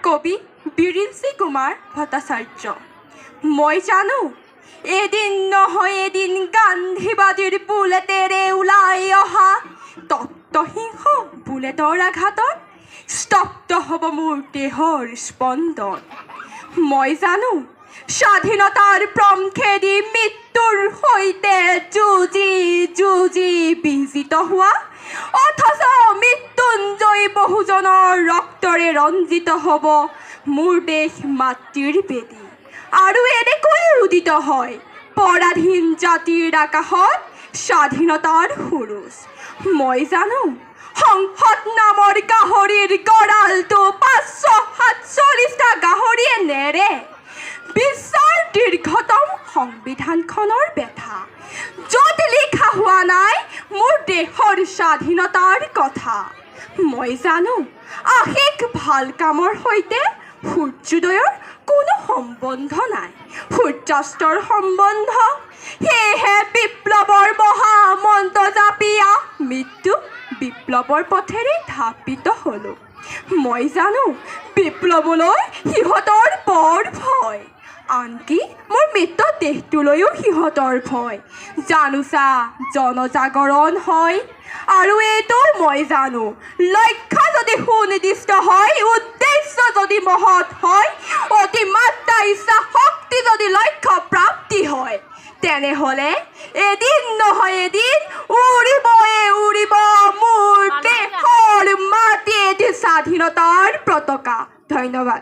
কবি বিৰিঞ্চি কুমাৰ ভট্টাচাৰ্য। মই জানো এদিন নহয় এদিন গান্ধীবাদীৰ বুলেটেৰে ওলাই অহা তপ্তসিংহ বুলেটৰ আঘাতত স্তব্ধ হ'ব মোৰ দেহৰ স্পন্দন। মই জানো স্বাধীনতাৰ প্ৰমখেদি মৃত্যুৰ সৈতে যুঁজি যুঁজি বিজিত হোৱা অথচ মৃত্যুঞ্জয়ী বহুজনৰ ৰক্তৰে ৰঞ্জিত হ'ব মোৰ দেশ মাতৃৰ বেদী। আৰু এনেকৈয়ে উদিত হয় পৰাধীন জাতিৰ আকাশত স্বাধীনতাৰ সুৰুজ। মই জানো সংসদ নামৰ গাহৰিৰ গঁৰালটো ৫৪৭টা গাহৰিয়ে নেৰে বিশ্বৰ দীৰ্ঘতম সংবিধানখনৰ বেথা, য'ত লিখা হোৱা নাই মোৰ দেশৰ স্বাধীনতাৰ কথা। মই জানো আশিক ভাল কামৰ সৈতে সূৰ্যোদয়ৰ কোনো সম্বন্ধ নাই, সূৰ্যাস্তৰ সম্বন্ধ। সেয়েহে বিপ্লৱৰ মহামন্ত্ৰ জাপিয়া মৃত্যু বিপ্লৱৰ পথেৰে ধাপিত হ'লোঁ। মই জানো বিপ্লৱলৈ সিহঁতৰ বৰ ভয়, আনকি মোৰ মৃত দেহটোলৈও সিহঁতৰ ভয়। জানোচা জনজাগৰণ হয় আৰু এইটো মই জানো লক্ষ্য যদি সুনিৰ্দিষ্ট হয়, উদ্দেশ্য যদি মহৎ হয়, অতিমাত্ৰা ইচ্ছা শক্তি যদি লক্ষ্য প্ৰাপ্তি হয়, তেনেহ'লে এদিন নহয় এদিন উৰিবয়ে উৰিব মোৰ দেশৰ মাটিত স্বাধীনতাৰ পতাকা। ধন্যবাদ।